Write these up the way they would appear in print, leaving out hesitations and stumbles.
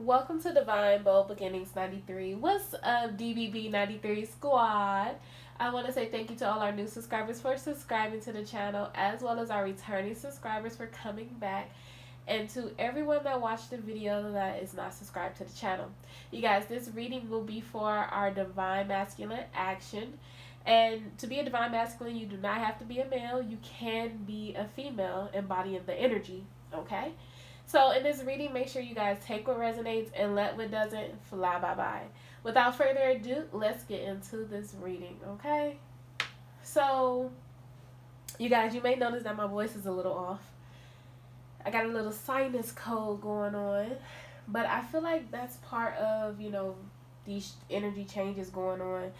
Welcome to Divine Bold Beginnings 93. What's up, DBB 93 squad? I want to say thank you to all our new subscribers for subscribing to the channel, as well as our returning subscribers for coming back, and to everyone that watched the video that is not subscribed to the channel. You guys, this reading will be for our Divine Masculine action. And to be a Divine Masculine, you do not have to be a male. You can be a female embodying the energy, okay? So in this reading, make sure you guys take what resonates and let what doesn't fly bye-bye. Without further ado, let's get into this reading, okay? So, you guys, you may notice that my voice is a little off. I got a little sinus cold going on, but I feel like that's part of, these energy changes going on,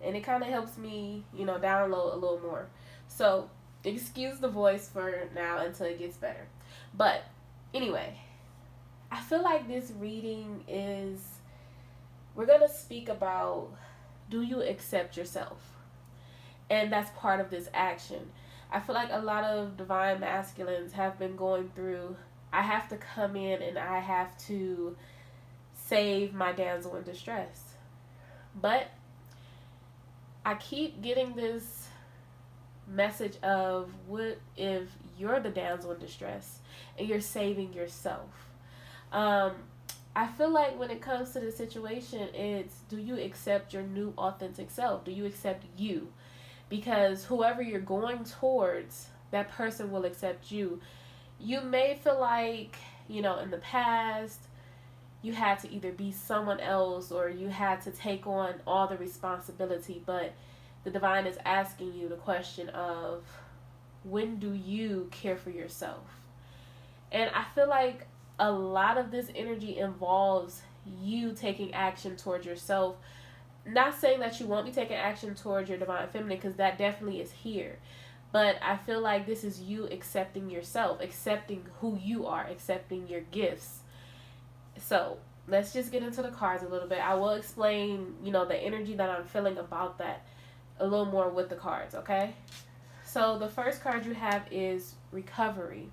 and it kind of helps me, download a little more. So, excuse the voice for now until it gets better. But anyway, I feel like this reading is, we're going to speak about, do you accept yourself? And that's part of this action. I feel like a lot of Divine Masculines have been going through, I have to come in and I have to save my damsel in distress. But I keep getting this message of, what if you're the damsel in distress and you're saving yourself? I feel like when it comes to the situation, it's, do you accept your new authentic self? Do you accept you? Because whoever you're going towards, that person will accept you. You may feel like, in the past, you had to either be someone else or you had to take on all the responsibility, but the divine is asking you the question of, when do you care for yourself? And I feel like a lot of this energy involves you taking action towards yourself. Not saying that you won't be taking action towards your divine feminine, because that definitely is here. But I feel like this is you accepting yourself, accepting who you are, accepting your gifts. So let's just get into the cards a little bit. I will explain, the energy that I'm feeling about that a little more with the cards, okay? So the first card you have is recovery.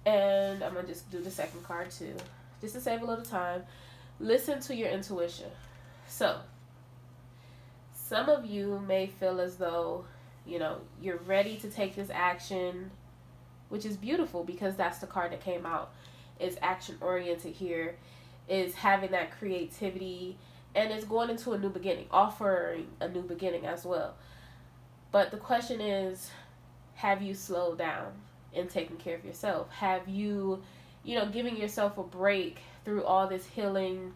And I'm going to just do the second card too, just to save a little time. Listen to your intuition. So some of you may feel as though, you're ready to take this action, which is beautiful because that's the card that came out. It's action oriented here, is having that creativity, and it's going into a new beginning, offering a new beginning as well. But the question is, have you slowed down and taken care of yourself? Have you, giving yourself a break through all this healing,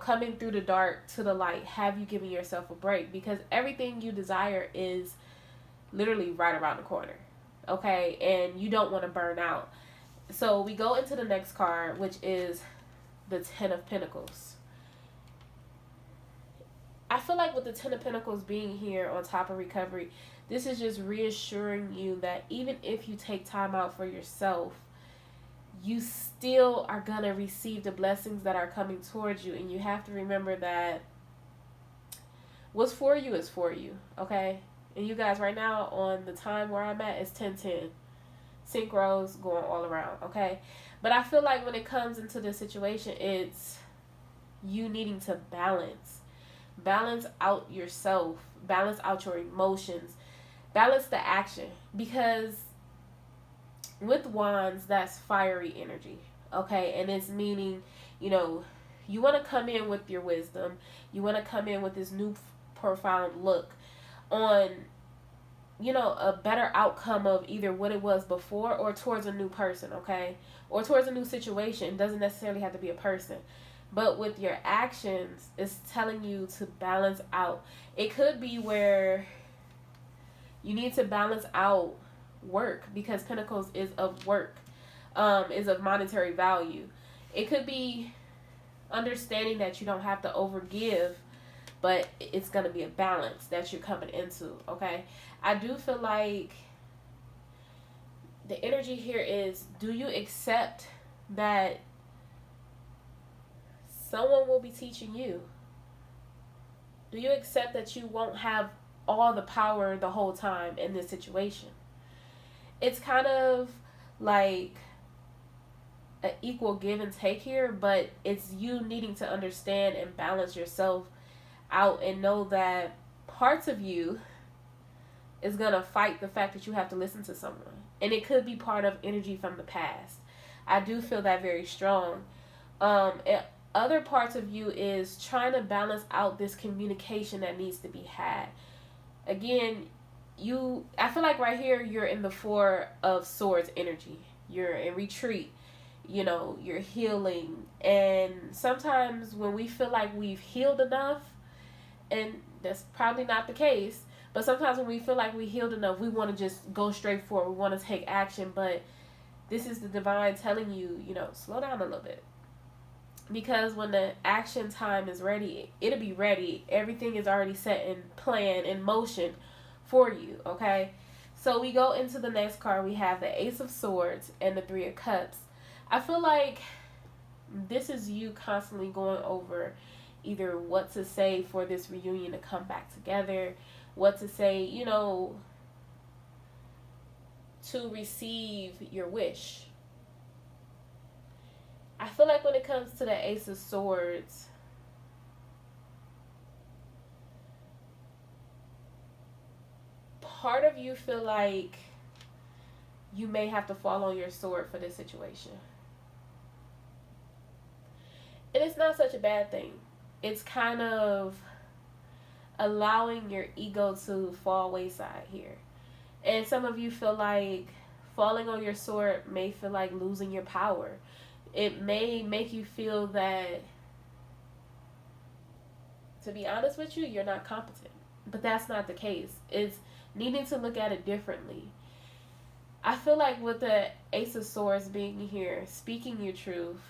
coming through the dark to the light? Have you given yourself a break? Because everything you desire is literally right around the corner, okay? And you don't want to burn out. So we go into the next card, which is the Ten of Pentacles. I feel like with the Ten of Pentacles being here on top of recovery, this is just reassuring you that even if you take time out for yourself, you still are going to receive the blessings that are coming towards you. And you have to remember that what's for you is for you, okay? And you guys, right now on the time where I'm at is 10:10. Synchros going all around, okay? But I feel like when it comes into this situation, it's you needing to balance out yourself, balance out your emotions, balance the action. Because with wands, that's fiery energy, okay? And it's meaning, you want to come in with your wisdom. You want to come in with this new profound look on, a better outcome of either what it was before or towards a new person, okay? Or towards a new situation. It doesn't necessarily have to be a person. But with your actions, it's telling you to balance out. It could be where you need to balance out work, because Pentacles is of work, is of monetary value. It could be understanding that you don't have to overgive, but it's going to be a balance that you're coming into, okay? I do feel like the energy here is, do you accept that someone will be teaching you? Do you accept that you won't have all the power the whole time in this situation? It's kind of like an equal give and take here, but it's you needing to understand and balance yourself out and know that parts of you is gonna fight the fact that you have to listen to someone, and it could be part of energy from the past. I do feel that very strong. And other parts of you is trying to balance out this communication that needs to be had. Again, I feel like right here you're in the Four of Swords energy. You're in retreat. You're healing, and sometimes when we feel like we've healed enough, and that's probably not the case, but sometimes when we feel like we healed enough, we want to just go straight forward. We want to take action, but this is the divine telling you, slow down a little bit. Because when the action time is ready, it'll be ready. Everything is already set in plan, in motion for you, okay? So we go into the next card. We have the Ace of Swords and the Three of Cups. I feel like this is you constantly going over either what to say for this reunion to come back together, what to say, to receive your wish. I feel like when it comes to the Ace of Swords, part of you feel like you may have to fall on your sword for this situation. And it's not such a bad thing. It's kind of allowing your ego to fall wayside here. And some of you feel like falling on your sword may feel like losing your power. It may make you feel that, to be honest with you, you're not competent. But that's not the case. It's needing to look at it differently. I feel like with the Ace of Swords being here, speaking your truth,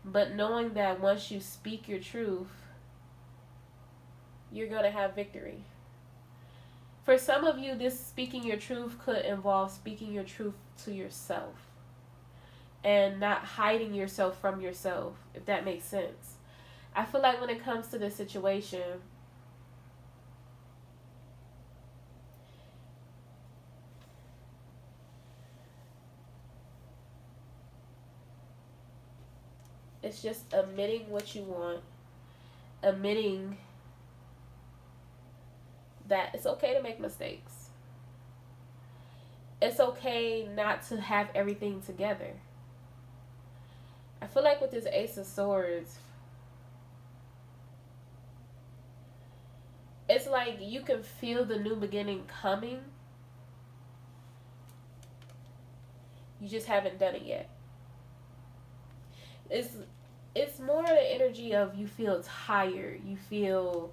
but knowing that once you speak your truth, you're going to have victory. For some of you, this speaking your truth could involve speaking your truth to yourself and not hiding yourself from yourself, if that makes sense. I feel like when it comes to this situation, it's just admitting what you want, admitting that it's okay to make mistakes. It's okay not to have everything together. I feel like with this Ace of Swords, it's like you can feel the new beginning coming. You just haven't done it yet. It's more the energy of you feel tired, you feel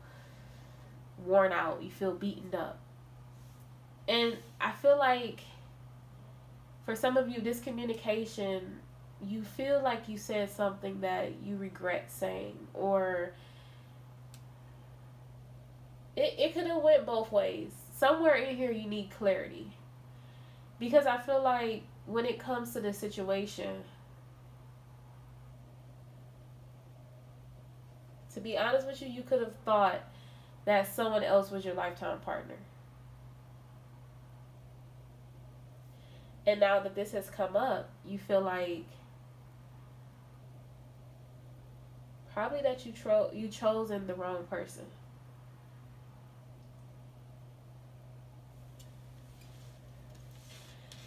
worn out, you feel beaten up. And I feel like for some of you, this communication, you feel like you said something that you regret saying, or it could have went both ways. Somewhere in here you need clarity. Because I feel like when it comes to this situation, to be honest with you, you could have thought that someone else was your lifetime partner. And now that this has come up, you feel like probably that you chosen the wrong person.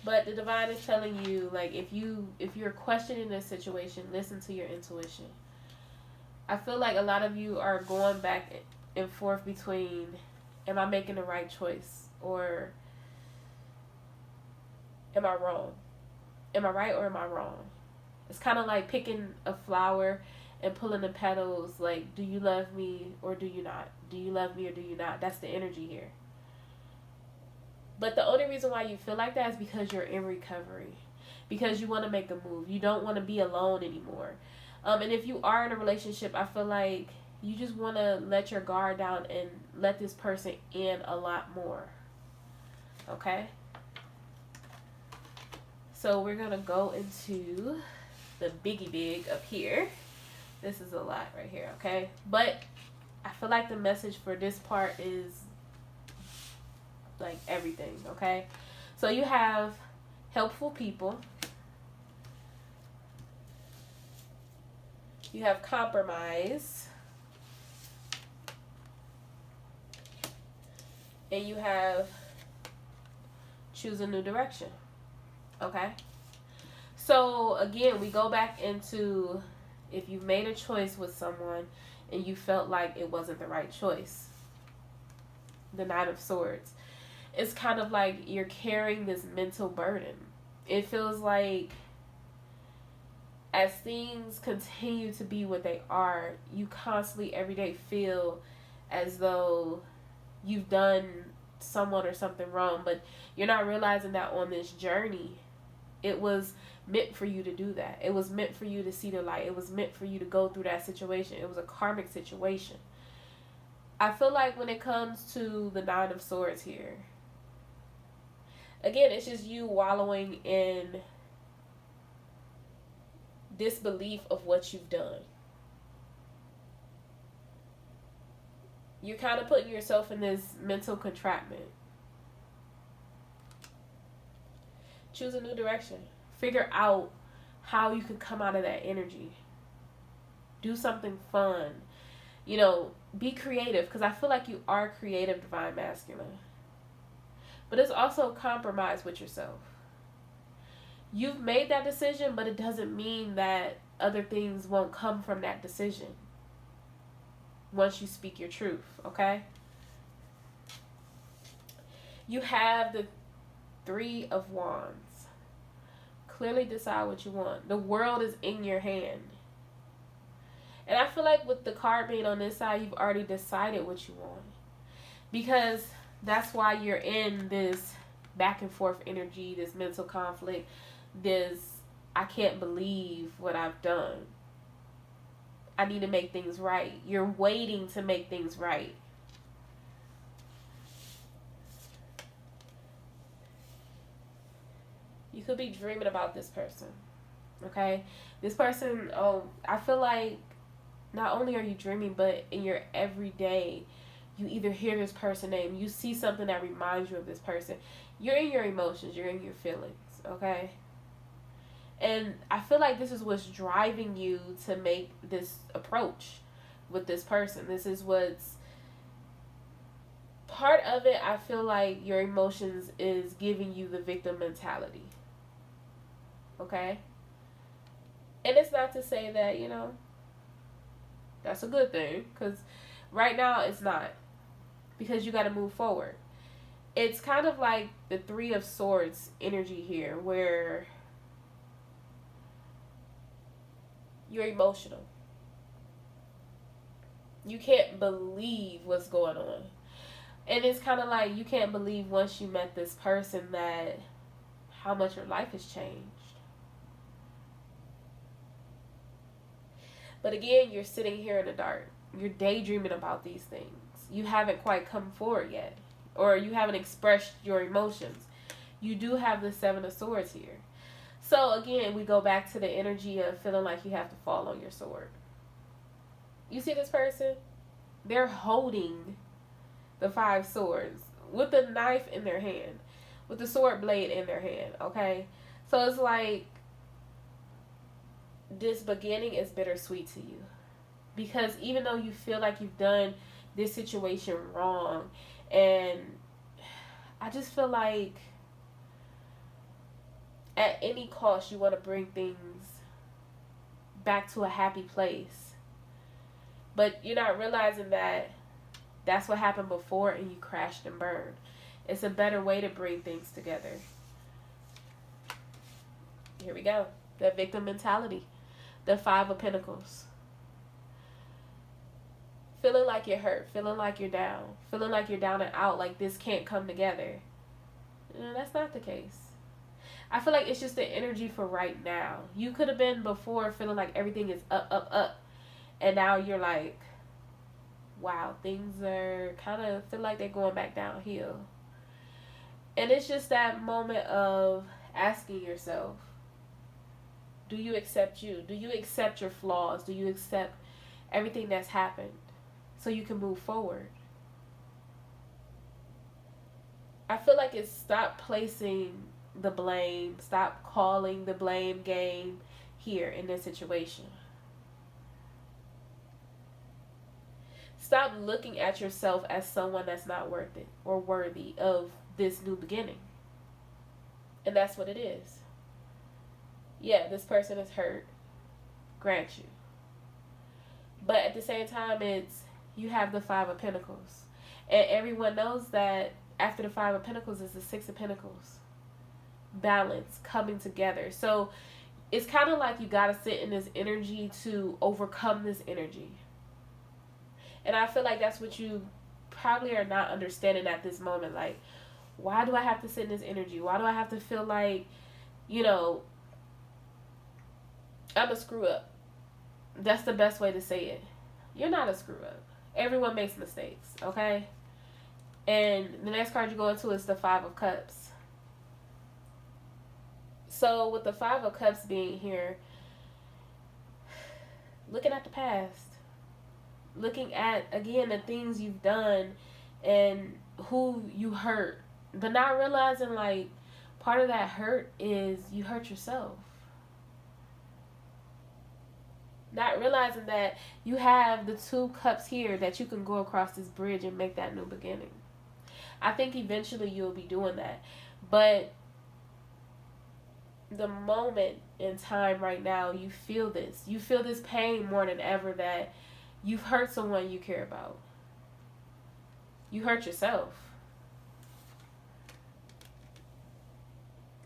But the divine is telling you, like, if you're questioning this situation, listen to your intuition. I feel like a lot of you are going back and forth between, am I making the right choice, or am I wrong? Am I right or am I wrong? It's kind of like picking a flower and pulling the petals, like, do you love me or do you not? Do you love me or do you not? That's the energy here. But the only reason why you feel like that is because you're in recovery. Because you want to make a move. You don't want to be alone anymore. And if you are in a relationship, I feel like you just want to let your guard down and let this person in a lot more. Okay? So we're going to go into the biggie big up here. This is a lot right here, okay? But I feel like the message for this part is like everything, okay? So you have helpful people. You have compromise. And you have choose a new direction. Okay? So, again, we go back into if you've made a choice with someone and you felt like it wasn't the right choice. The Knight of Swords. It's kind of like you're carrying this mental burden. It feels like as things continue to be what they are, you constantly every day feel as though you've done someone or something wrong, but you're not realizing that on this journey, it was meant for you to do that. It was meant for you to see the light. It was meant for you to go through that situation. It was a karmic situation. I feel like when it comes to the Nine of Swords here, again, it's just you wallowing in disbelief of what you've done. You're kind of putting yourself in this mental contraption. Choose a new direction. Figure out how you can come out of that energy. Do something fun. You know, be creative, because I feel like you are creative, Divine Masculine. But it's also compromise with yourself. You've made that decision, but it doesn't mean that other things won't come from that decision once you speak your truth, okay? You have the Three of Wands. Clearly decide what you want. The world is in your hand. And I feel like with the card being on this side, you've already decided what you want. Because that's why you're in this back and forth energy, this mental conflict, this I can't believe what I've done. I need to make things right. You're waiting to make things right. You could be dreaming about this person. Okay? This person, I feel like not only are you dreaming, but in your everyday, you either hear this person's name, you see something that reminds you of this person. You're in your emotions, you're in your feelings, okay? And I feel like this is what's driving you to make this approach with this person. This is what's part of it. I feel like your emotions is giving you the victim mentality. Okay? And it's not to say that, you know, that's a good thing, because right now it's not, because you got to move forward. It's kind of like the Three of Swords energy here, where you're emotional. You can't believe what's going on. And it's kind of like you can't believe once you met this person that how much your life has changed. But again, you're sitting here in the dark. You're daydreaming about these things. You haven't quite come forward yet. Or you haven't expressed your emotions. You do have the Seven of Swords here. So again, we go back to the energy of feeling like you have to fall on your sword. You see this person? They're holding the Five Swords with the knife in their hand, with the sword blade in their hand, okay? So it's like this beginning is bittersweet to you, because even though you feel like you've done this situation wrong, and I just feel like at any cost you want to bring things back to a happy place, but you're not realizing that that's what happened before and you crashed and burned. It's a better way to bring things together. Here we go. The victim mentality. The Five of Pentacles. Feeling like you're hurt. Feeling like you're down. Feeling like you're down and out. Like this can't come together. That's not the case. I feel like it's just the energy for right now. You could have been before feeling like everything is up, up, up. And now you're like, wow, things are kind of feel like they're going back downhill. And it's just that moment of asking yourself, do you accept you? Do you accept your flaws? Do you accept everything that's happened so you can move forward? I feel like it's stop placing the blame, stop calling the blame game here in this situation. Stop looking at yourself as someone that's not worth it or worthy of this new beginning. And that's what it is. Yeah, this person is hurt, grant you. But at the same time, it's, you have the Five of Pentacles. And everyone knows that after the Five of Pentacles is the Six of Pentacles. Balance, coming together. So it's kind of like you got to sit in this energy to overcome this energy. And I feel like that's what you probably are not understanding at this moment. Like, why do I have to sit in this energy? Why do I have to feel like, you know, I'm a screw up? That's the best way to say it. You're not a screw up. Everyone makes mistakes, okay? And the next card you go into is the Five of Cups. So with the Five of Cups being here, looking at the past, looking at, again, the things you've done and who you hurt, but not realizing, like, part of that hurt is you hurt yourself. Not realizing that you have the Two Cups here, that you can go across this bridge and make that new beginning. I think eventually you'll be doing that. But the moment in time right now, you feel this. You feel this pain more than ever, that you've hurt someone you care about. You hurt yourself.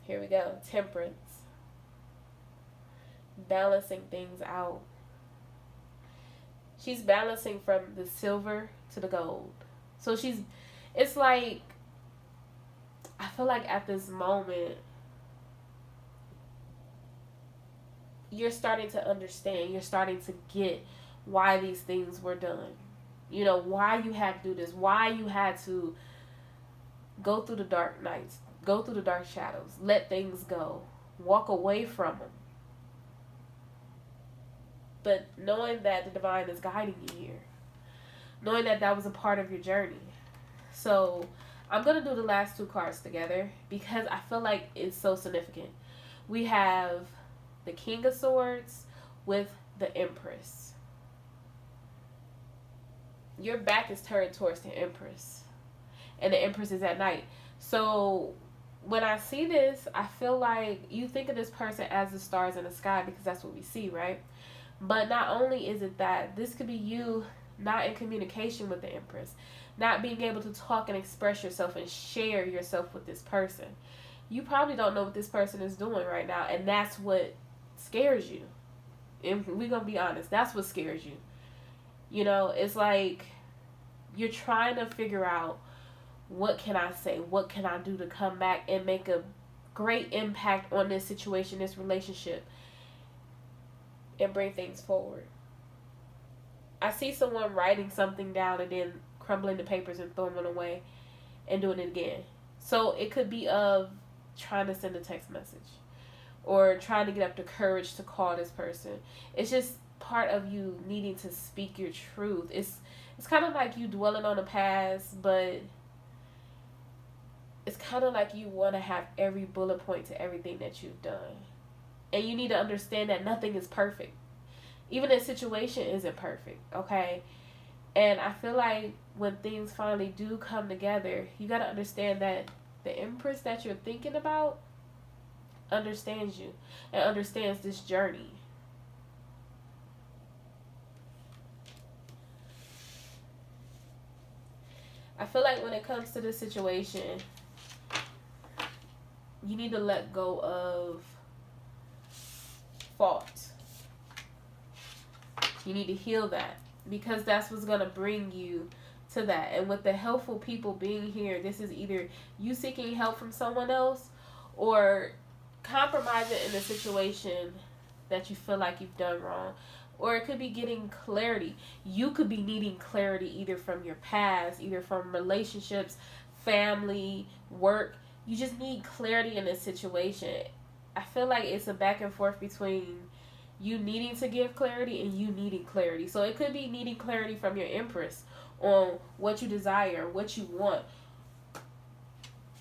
Here we go. Temperance. Balancing things out. She's balancing from the silver to the gold. So it's like, I feel like at this moment, you're starting to understand. You're starting to get why these things were done. You know, why you had to do this. Why you had to go through the dark nights. Go through the dark shadows. Let things go. Walk away from them. But knowing that the divine is guiding you here. Knowing that that was a part of your journey. So I'm going to do the last two cards together because I feel like it's so significant. We have the King of Swords with the Empress. Your back is turned towards the Empress. And the Empress is at night. So when I see this, I feel like you think of this person as the stars in the sky because that's what we see, right? But not only is it that, this could be you not in communication with the Empress. Not being able to talk and express yourself and share yourself with this person. You probably don't know what this person is doing right now. And that's what scares you. And we're going to be honest. That's what scares you. You know, it's like you're trying to figure out, what can I say? What can I do to come back and make a great impact on this situation, this relationship, and bring things forward? I see someone writing something down and then crumbling the papers and throwing them away and doing it again. So it could be of trying to send a text message or trying to get up the courage to call this person. It's just part of you needing to speak your truth. It's kind of like you dwelling on the past, but it's kind of like you want to have every bullet point to everything that you've done. And you need to understand that nothing is perfect. Even a situation isn't perfect, okay? And I feel like when things finally do come together, you got to understand that the Empress that you're thinking about understands you and understands this journey. I feel like when it comes to this situation, you need to let go of fault. You need to heal that because that's what's going to bring you to that. And with the helpful people being here, this is either you seeking help from someone else or compromising in a situation that you feel like you've done wrong. Or it could be getting clarity. You could be needing clarity either from your past, either from relationships, family, work. You just need clarity in this situation. I feel like it's a back and forth between you needing to give clarity and you needing clarity. So it could be needing clarity from your Empress on what you desire, what you want.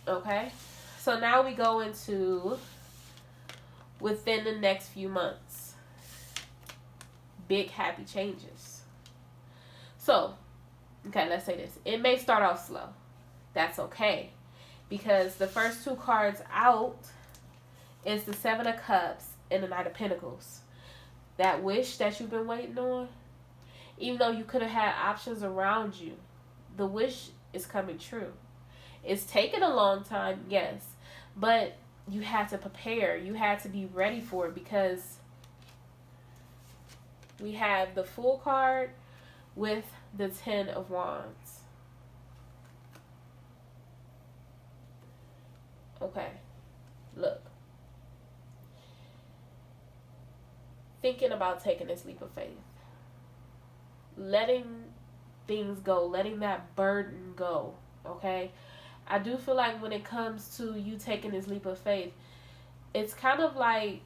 Okay? So now we go into within the next few months. Big happy changes. So Okay, let's say this. It may start off slow. That's okay. Because the first two cards out is the Seven of Cups and the Knight of Pentacles. That wish that you've been waiting on, even though you could have had options around you, the wish is coming true. It's taken a long time, yes, but you had to prepare. You had to be ready for it, because we have the Fool card with the Ten of Wands. Okay, look. Thinking about taking this leap of faith. Letting things go. Letting that burden go. Okay? I do feel like when it comes to you taking this leap of faith, it's kind of like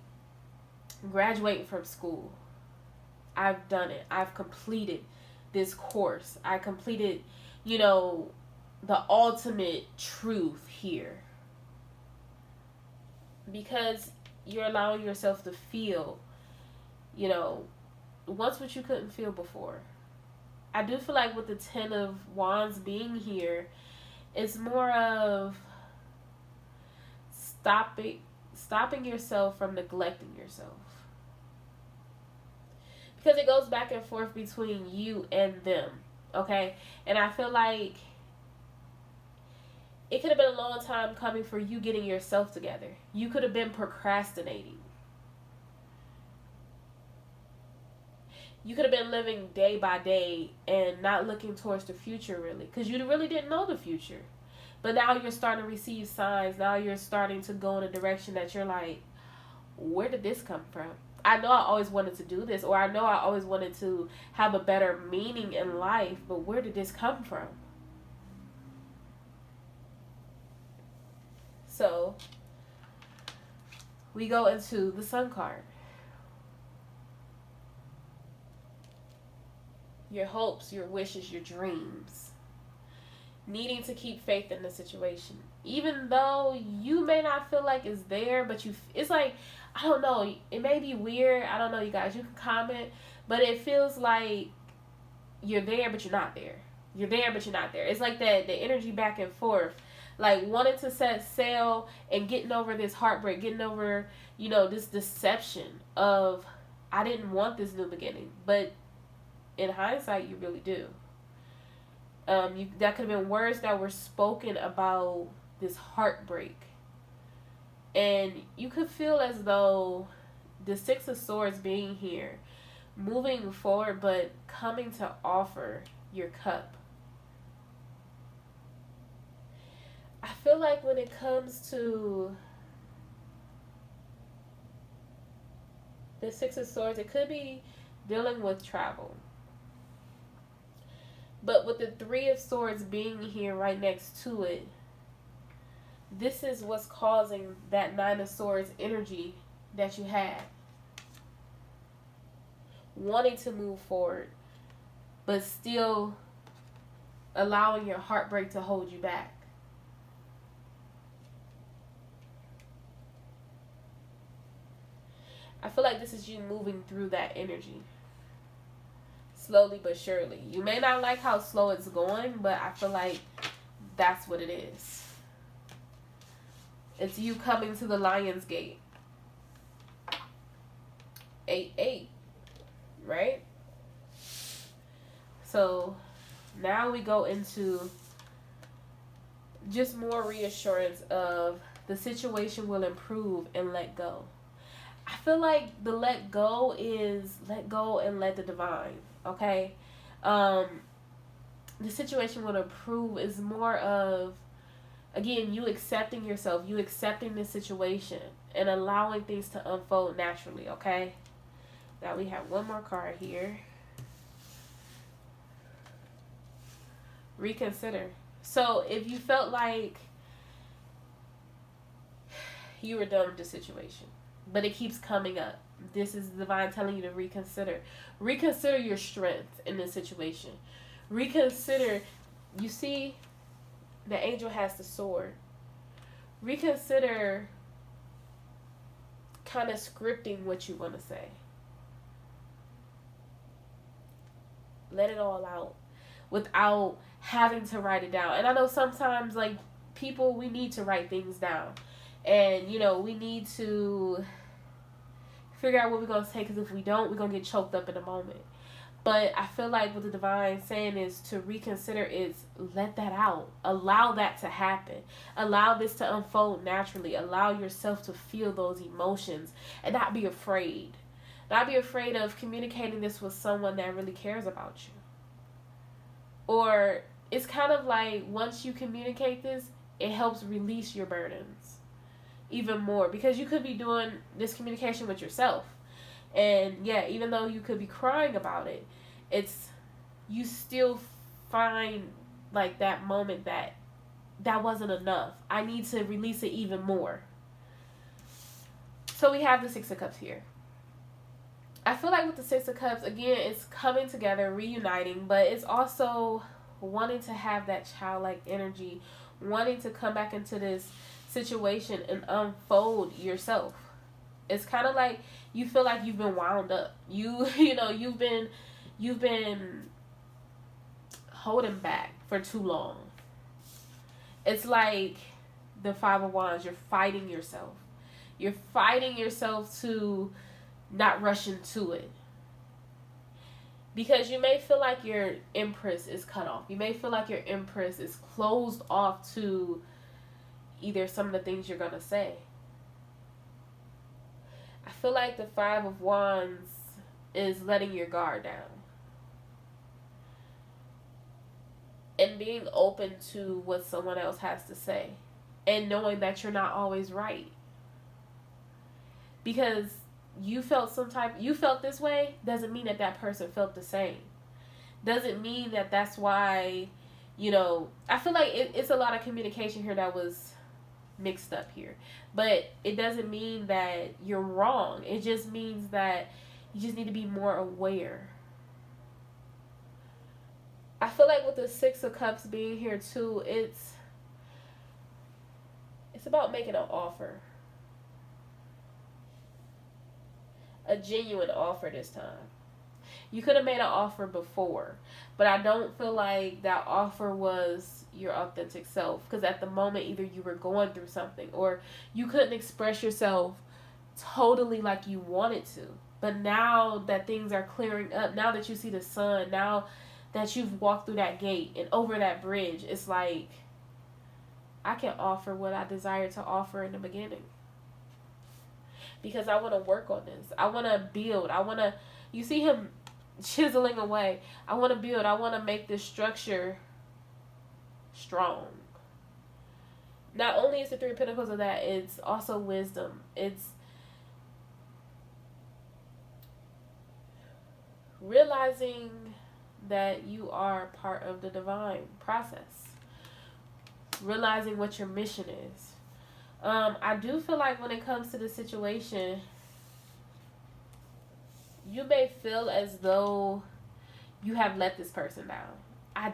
graduating from school. I've done it. I've completed this course. I completed, the ultimate truth here. Because you're allowing yourself to feel, once what you couldn't feel before. I do feel like with the Ten of Wands being here, it's more of stopping yourself from neglecting yourself. Because it goes back and forth between you and them, okay? And I feel like it could have been a long time coming for you getting yourself together. You could have been procrastinating. You could have been living day by day and not looking towards the future, really, because you really didn't know the future. But now you're starting to receive signs. Now you're starting to go in a direction that you're like, where did this come from? I know I always wanted to do this, or I know I always wanted to have a better meaning in life, but where did this come from? So, we go into the Sun card. Your hopes, your wishes, your dreams. Needing to keep faith in the situation. Even though you may not feel like it's there, but it's like, I don't know, it may be weird. I don't know, you guys, you can comment, but it feels like you're there, but you're not there. You're there, but you're not there. It's like the energy back and forth. Like wanting to set sail and getting over this heartbreak, getting over, this deception of, I didn't want this new beginning. But in hindsight, you really do. That could have been words that were spoken about this heartbreak. And you could feel as though the Six of Swords being here, moving forward, but coming to offer your cup. I feel like when it comes to the Six of Swords, it could be dealing with travel. But with the Three of Swords being here right next to it, this is what's causing that Nine of Swords energy that you had. Wanting to move forward, but still allowing your heartbreak to hold you back. I feel like this is you moving through that energy. Slowly but surely. You may not like how slow it's going, but I feel like that's what it is. It's you coming to the Lion's Gate. 8-8. Right? So now we go into just more reassurance of the situation will improve and let go. I feel like the let go is let go and let the divine. Okay? The situation will improve is more of, again, you accepting yourself, you accepting the situation and allowing things to unfold naturally, okay? Now we have one more card here. Reconsider. So if you felt like you were done with the situation, but it keeps coming up, this is the divine telling you to reconsider. Reconsider your strength in this situation. Reconsider. You see, the angel has the sword. Reconsider kind of scripting what you want to say. Let it all out. without having to write it down. And I know sometimes, like, people, we need to write things down. And, you know, we need to figure out what we're going to say, because if we don't, we're going to get choked up in a moment. But I feel like what the divine saying is to reconsider is let that out. Allow that to happen. Allow this to unfold naturally. Allow yourself to feel those emotions and not be afraid. Not be afraid of communicating this with someone that really cares about you. Or it's kind of like once you communicate this, it helps release your burdens even more, because you could be doing this communication with yourself. And yeah, even though you could be crying about it, it's, you still find like that moment that wasn't enough. I need to release it even more. So we have the Six of Cups here. I feel like with the Six of Cups, again, it's coming together, reuniting, but it's also wanting to have that childlike energy, wanting to come back into this situation and unfold yourself. It's kind of like you feel like you've been wound up. You know, you've been holding back for too long. It's like the Five of Wands. You're fighting yourself. You're fighting yourself to not rush into it. Because you may feel like your empress is cut off. You may feel like your empress is closed off to either some of the things you're going to say. I feel like the Five of Wands is letting your guard down. And being open to what someone else has to say. And knowing that you're not always right. Because you felt this way doesn't mean that that person felt the same. Doesn't mean that that's why, you know, I feel like it's a lot of communication here that was mixed up here. But it doesn't mean that you're wrong. It just means that you just need to be more aware. I feel like with the Six of Cups being here too, it's about making an offer. A genuine offer this time. You could have made an offer before, but I don't feel like that offer was your authentic self, because at the moment either you were going through something or you couldn't express yourself totally like you wanted to. But now that things are clearing up, now that you see the sun, now that you've walked through that gate and over that bridge, it's like I can offer what I desire to offer in the beginning. Because I want to work on this. I want to build. You see him chiseling away. I want to build. I want to make this structure strong. Not only is the Three of Pentacles of that, it's also wisdom. It's realizing that you are part of the divine process. Realizing what your mission is. I do feel like when it comes to the situation, you may feel as though you have let this person down. I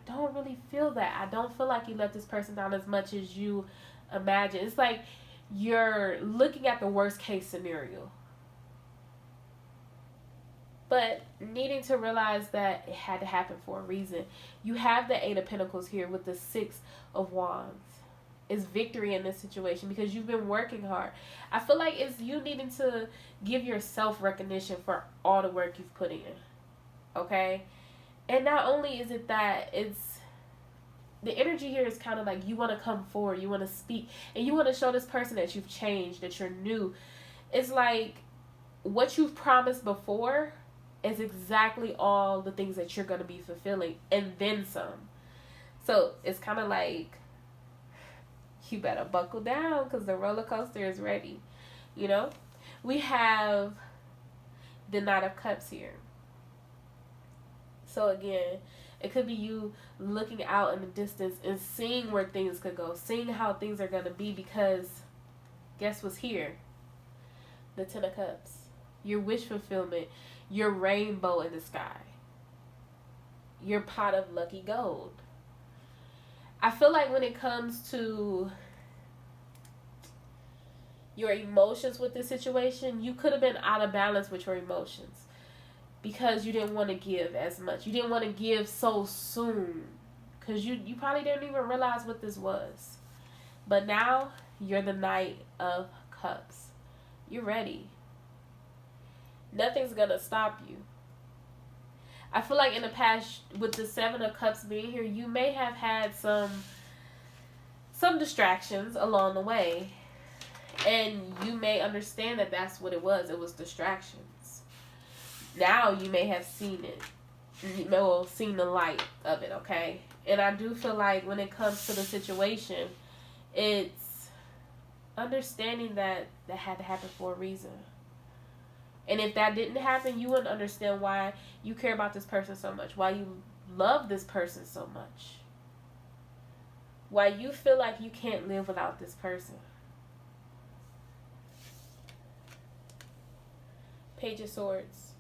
don't really feel that. I don't feel like you let this person down as much as you imagine. It's like you're looking at the worst case scenario. But needing to realize that it had to happen for a reason. You have the Eight of Pentacles here with the Six of Wands. It's victory in this situation because you've been working hard. I feel like it's you needing to give yourself recognition for all the work you've put in. Okay? And not only is it that, it's the energy here is kind of like you want to come forward, you want to speak, and you want to show this person that you've changed, that you're new. It's like what you've promised before is exactly all the things that you're going to be fulfilling, and then some. So it's kind of like you better buckle down because the roller coaster is ready. You know? We have the Knight of Cups here. So again, it could be you looking out in the distance and seeing where things could go, seeing how things are going to be, because guess what's here? The Ten of Cups. Your wish fulfillment, your rainbow in the sky, your pot of lucky gold. I feel like when it comes to your emotions with this situation, you could have been out of balance with your emotions. because you didn't want to give as much. You didn't want to give so soon because you probably didn't even realize what this was. But now you're the Knight of Cups. You're ready. Nothing's going to stop you. I feel like in the past, with the Seven of Cups being here, you may have had some distractions along the way. And you may understand that that's what it was. It was distractions. Now you may have seen it. Well, seen the light of it, okay? And I do feel like when it comes to the situation, it's understanding that had to happen for a reason. And if that didn't happen, you wouldn't understand why you care about this person so much. Why you love this person so much. Why you feel like you can't live without this person. Page of Swords.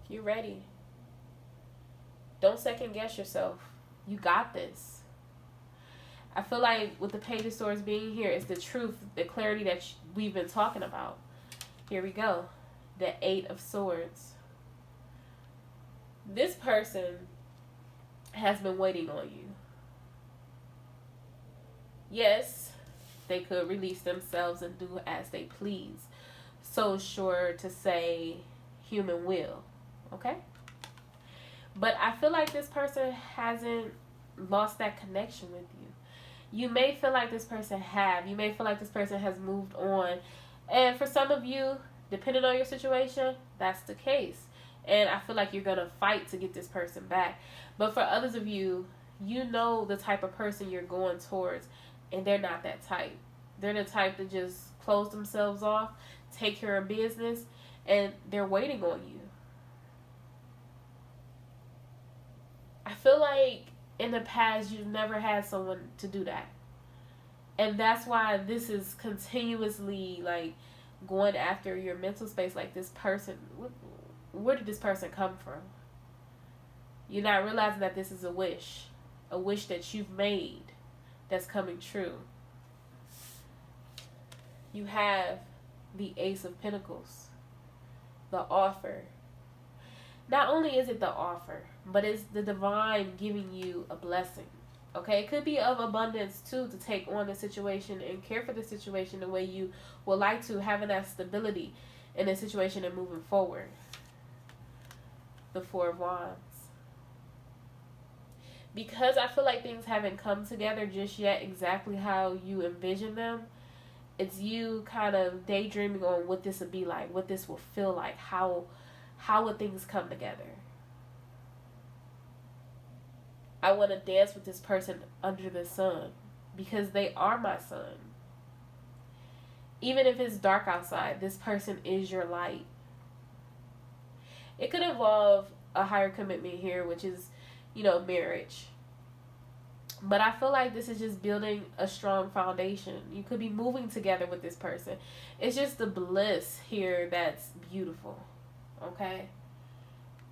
You're ready. Don't second guess yourself. You got this. I feel like with the Page of Swords being here, it's the truth, the clarity that we've been talking about. Here we go. The Eight of Swords. This person has been waiting on you. Yes, they could release themselves and do as they please. So sure to say human will. Okay? But I feel like this person hasn't lost that connection with you. You may feel like this person have. You may feel like this person has moved on. And for some of you, depending on your situation, that's the case. And I feel like you're going to fight to get this person back. But for others of you, you know the type of person you're going towards. And they're not that type. They're the type to just close themselves off, take care of business, and they're waiting on you. I feel like in the past you've never had someone to do that. And that's why this is continuously like going after your mental space. Like, this person, where did this person come from? You're not realizing that this is a wish that you've made that's coming true. You have the Ace of Pentacles, the offer. Not only is it the offer, but it's the divine giving you a blessing. Okay, it could be of abundance too, to take on the situation and care for the situation the way you would like to, having that stability in the situation and moving forward. The Four of Wands. Because I feel like things haven't come together just yet exactly how you envision them, it's you kind of daydreaming on what this would be like, what this will feel like, how would things come together. I want to dance with this person under the sun because they are my sun. Even if it's dark outside, this person is your light. It could involve a higher commitment here, which is, marriage. But I feel like this is just building a strong foundation. You could be moving together with this person. It's just the bliss here that's beautiful. Okay?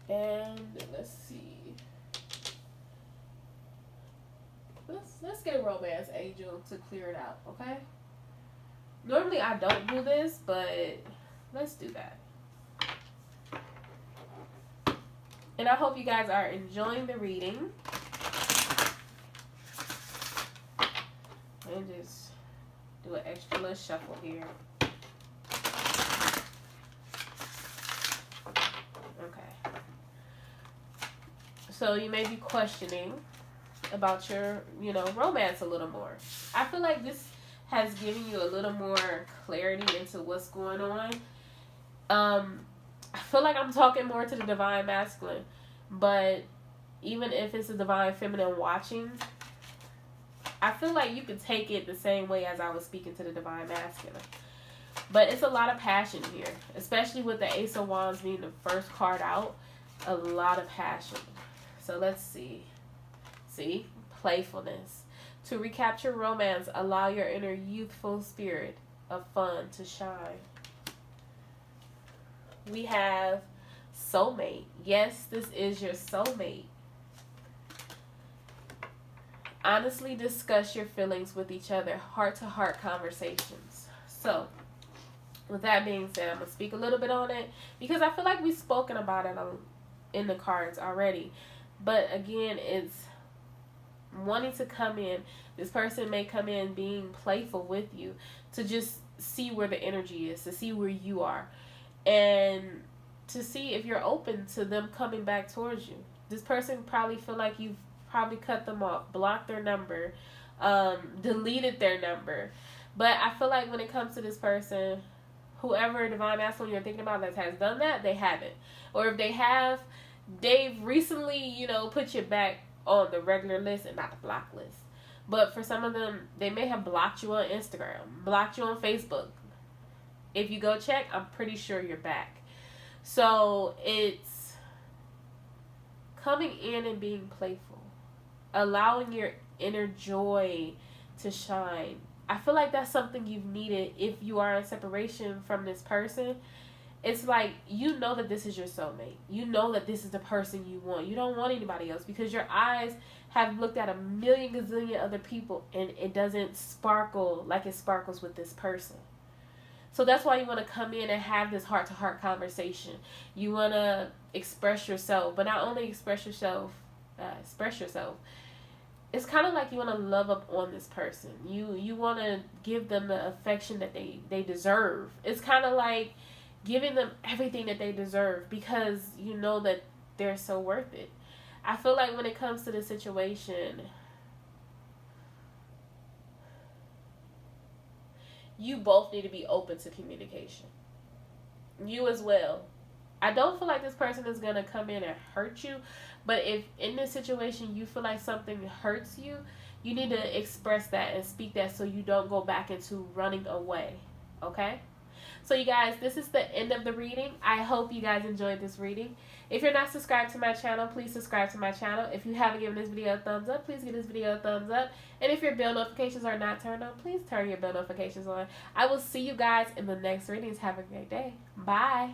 And let's see. Let's get a romance angel to clear it out, okay? Normally I don't do this, but let's do that. And I hope you guys are enjoying the reading. And just do an extra little shuffle here. Okay. So you may be questioning about your, romance a little more. I feel like this has given you a little more clarity into what's going on. I feel like I'm talking more to the divine masculine, but even if it's a divine feminine watching, I feel like you could take it the same way as I was speaking to the divine masculine. But it's a lot of passion here, especially with the Ace of Wands being the first card out. A lot of passion. So let's see. See? Playfulness. To recapture romance, allow your inner youthful spirit of fun to shine. We have soulmate. Yes, this is your soulmate. Honestly discuss your feelings with each other. Heart-to-heart conversations. So, With that being said, I'm going to speak a little bit on it because I feel like we've spoken about it in the cards already. But again, it's wanting to come in. This person may come in being playful with you to just see where the energy is, to see where you are, and to see if you're open to them coming back towards you. This person probably feel like you've probably cut them off, blocked their number, deleted their number. But I feel like when it comes to this person, whoever divine masculine you're thinking about that has done that, they haven't. Or if they have, they've recently, put you back on the regular list and not the block list. But for some of them, they may have blocked you on Instagram, blocked you on Facebook. If you go check, I'm pretty sure you're back. So it's coming in and being playful, allowing your inner joy to shine. I feel like that's something you've needed if you are in separation from this person. It's like, you know that this is your soulmate. You know that this is the person you want. You don't want anybody else because your eyes have looked at a million gazillion other people and it doesn't sparkle like it sparkles with this person. So that's why you want to come in and have this heart-to-heart conversation. You want to express yourself, but not only express yourself. It's kind of like you want to love up on this person. You want to give them the affection that they deserve. It's kind of like giving them everything that they deserve because you know that they're so worth it. I feel like when it comes to the situation, you both need to be open to communication. You as well. I don't feel like this person is going to come in and hurt you, but if in this situation you feel like something hurts you, you need to express that and speak that so you don't go back into running away. Okay? So you guys, this is the end of the reading. I hope you guys enjoyed this reading. If you're not subscribed to my channel, please subscribe to my channel. If you haven't given this video a thumbs up, please give this video a thumbs up. And if your bell notifications are not turned on, please turn your bell notifications on. I will see you guys in the next readings. Have a great day. Bye.